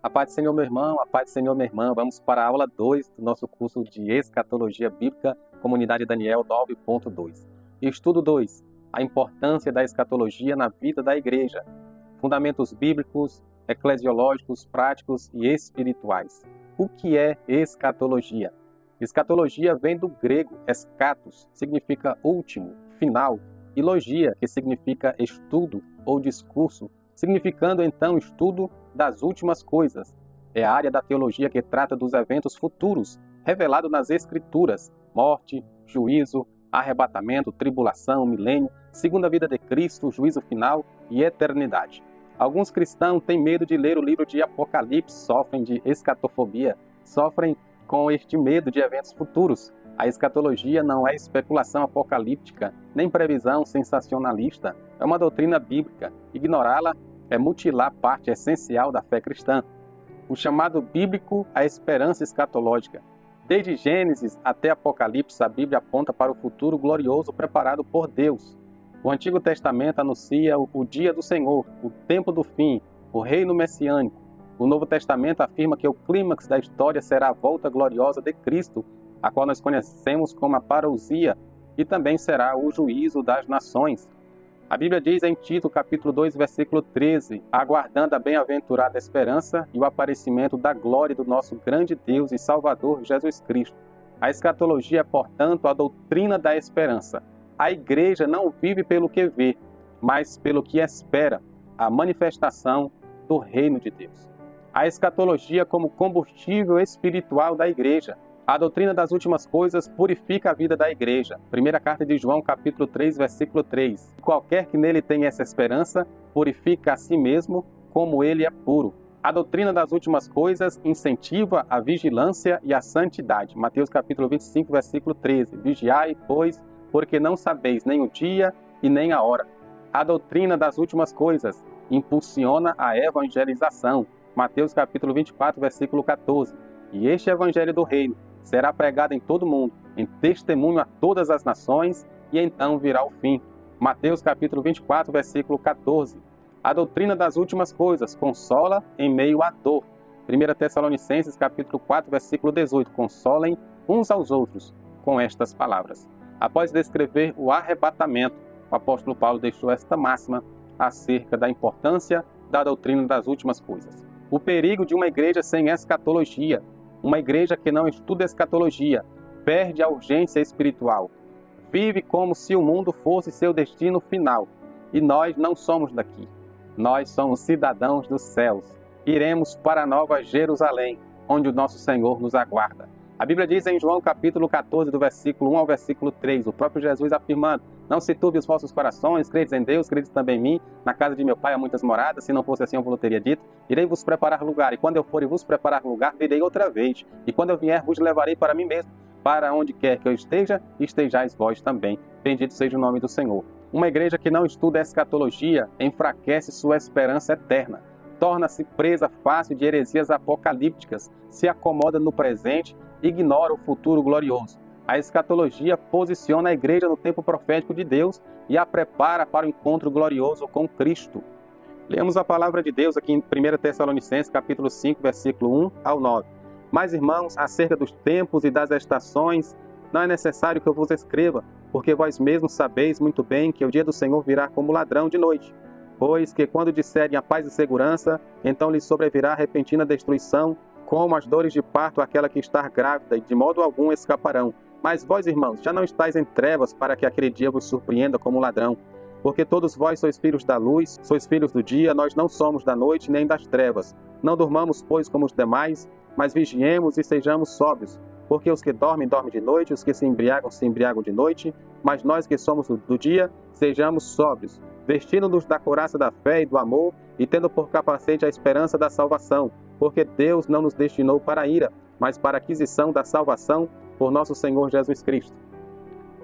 A paz do Senhor, meu irmão, a paz do Senhor, minha irmã. Vamos para a aula 2 do nosso curso de Escatologia Bíblica, Comunidade Daniel 9.2. Estudo 2. A importância da escatologia na vida da igreja. Fundamentos bíblicos, eclesiológicos, práticos e espirituais. O que é escatologia? Escatologia vem do grego eschatos, significa último, final, e logia, que significa estudo ou discurso, significando então estudo das últimas coisas. É a área da teologia que trata dos eventos futuros, revelado nas Escrituras: morte, juízo, arrebatamento, tribulação, milênio, segunda vida de Cristo, juízo final e eternidade. Alguns cristãos têm medo de ler o livro de Apocalipse, sofrem de escatofobia, sofrem com este medo de eventos futuros. A escatologia não é especulação apocalíptica, nem previsão sensacionalista. É uma doutrina bíblica. Ignorá-la é mutilar parte essencial da fé cristã. O chamado bíblico à esperança escatológica. Desde Gênesis até Apocalipse, a Bíblia aponta para o futuro glorioso preparado por Deus. O Antigo Testamento anuncia o dia do Senhor, o tempo do fim, o reino messiânico. O Novo Testamento afirma que o clímax da história será a volta gloriosa de Cristo, a qual nós conhecemos como a parousia, e também será o juízo das nações. A Bíblia diz em Tito, capítulo 2, versículo 13, aguardando a bem-aventurada esperança e o aparecimento da glória do nosso grande Deus e Salvador Jesus Cristo. A escatologia é, portanto, a doutrina da esperança. A igreja não vive pelo que vê, mas pelo que espera, a manifestação do reino de Deus. A escatologia como combustível espiritual da igreja. A doutrina das últimas coisas purifica a vida da igreja. Primeira carta de João, capítulo 3, versículo 3. Qualquer que nele tenha essa esperança, purifica a si mesmo, como ele é puro. A doutrina das últimas coisas incentiva a vigilância e a santidade. Mateus, capítulo 25, versículo 13. Vigiai, pois, porque não sabeis nem o dia e nem a hora. A doutrina das últimas coisas impulsiona a evangelização. Mateus, capítulo 24, versículo 14. E este evangelho do reino será pregado em todo o mundo, em testemunho a todas as nações, e então virá o fim. Mateus capítulo 24, versículo 14. A doutrina das últimas coisas consola em meio à dor. 1 Tessalonicenses capítulo 4, versículo 18. Consolem uns aos outros com estas palavras. Após descrever o arrebatamento, o apóstolo Paulo deixou esta máxima acerca da importância da doutrina das últimas coisas. O perigo de uma igreja sem escatologia. Uma igreja que não estuda escatologia perde a urgência espiritual. Vive como se o mundo fosse seu destino final. E nós não somos daqui. Nós somos cidadãos dos céus. Iremos para a Nova Jerusalém, onde o nosso Senhor nos aguarda. A Bíblia diz em João capítulo 14, do versículo 1 ao versículo 3, o próprio Jesus afirmando: não se turbe os vossos corações, credes em Deus, credes também em mim. Na casa de meu pai há muitas moradas, se não fosse assim eu vos teria dito. Irei vos preparar lugar, e quando eu for e vos preparar lugar, virei outra vez. E quando eu vier, vos levarei para mim mesmo, para onde quer que eu esteja, estejais vós também. Bendito seja o nome do Senhor. Uma igreja que não estuda a escatologia enfraquece sua esperança eterna. Torna-se presa fácil de heresias apocalípticas, se acomoda no presente, ignora o futuro glorioso. A escatologia posiciona a igreja no tempo profético de Deus e a prepara para o encontro glorioso com Cristo. Lemos a palavra de Deus aqui em 1 Tessalonicenses, capítulo 5, versículo 1 ao 9. Mas, irmãos, acerca dos tempos e das estações, não é necessário que eu vos escreva, porque vós mesmos sabeis muito bem que o dia do Senhor virá como ladrão de noite. Pois que quando disserem a paz e segurança, então lhes sobrevirá repentina destruição, como as dores de parto àquela que está grávida, e de modo algum escaparão. Mas vós, irmãos, já não estáis em trevas para que aquele dia vos surpreenda como ladrão. Porque todos vós sois filhos da luz, sois filhos do dia, nós não somos da noite nem das trevas. Não durmamos, pois, como os demais, mas vigiemos e sejamos sóbrios. Porque os que dormem, dormem de noite, os que se embriagam de noite, mas nós que somos do dia, sejamos sóbrios, vestindo-nos da couraça da fé e do amor, e tendo por capacete a esperança da salvação. Porque Deus não nos destinou para a ira, mas para a aquisição da salvação por nosso Senhor Jesus Cristo.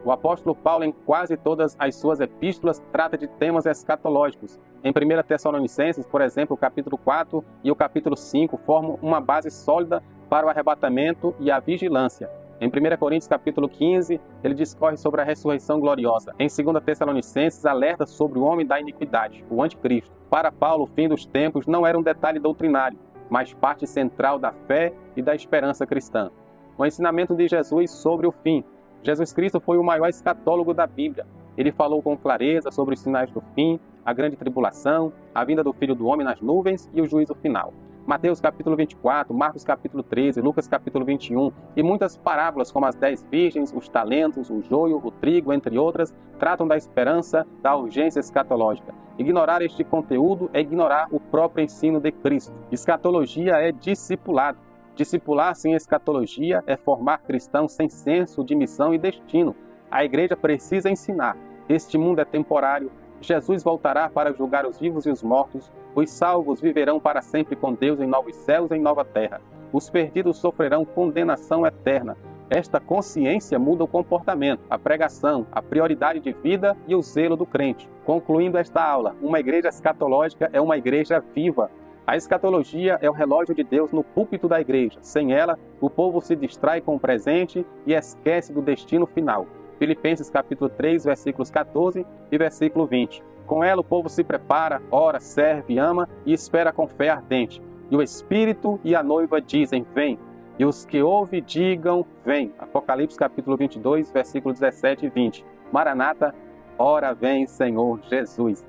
O apóstolo Paulo, em quase todas as suas epístolas, trata de temas escatológicos. Em 1 Tessalonicenses, por exemplo, o capítulo 4 e o capítulo 5 formam uma base sólida para o arrebatamento e a vigilância. Em 1 Coríntios capítulo 15, ele discorre sobre a ressurreição gloriosa. Em 2 Tessalonicenses, alerta sobre o homem da iniquidade, o anticristo. Para Paulo, o fim dos tempos não era um detalhe doutrinário, mas parte central da fé e da esperança cristã. O ensinamento de Jesus sobre o fim. Jesus Cristo foi o maior escatólogo da Bíblia. Ele falou com clareza sobre os sinais do fim, a grande tribulação, a vinda do Filho do Homem nas nuvens e o juízo final. Mateus capítulo 24, Marcos capítulo 13, Lucas capítulo 21 e muitas parábolas como as 10 virgens, os talentos, o joio, o trigo, entre outras, tratam da esperança, da urgência escatológica. Ignorar este conteúdo é ignorar o próprio ensino de Cristo. Escatologia é discipulado. Discipular sem escatologia é formar cristãos sem senso de missão e destino. A igreja precisa ensinar. Este mundo é temporário. Jesus voltará para julgar os vivos e os mortos. Os salvos viverão para sempre com Deus em novos céus e em nova terra. Os perdidos sofrerão condenação eterna. Esta consciência muda o comportamento, a pregação, a prioridade de vida e o zelo do crente. Concluindo esta aula, uma igreja escatológica é uma igreja viva. A escatologia é o relógio de Deus no púlpito da igreja. Sem ela, o povo se distrai com o presente e esquece do destino final. Filipenses capítulo 3, versículos 14 e versículo 20. Com ela o povo se prepara, ora, serve, ama e espera com fé ardente. E o Espírito e a noiva dizem, vem. E os que ouvem digam, vem. Apocalipse capítulo 22, versículos 17 e 20. Maranata, ora vem, Senhor Jesus.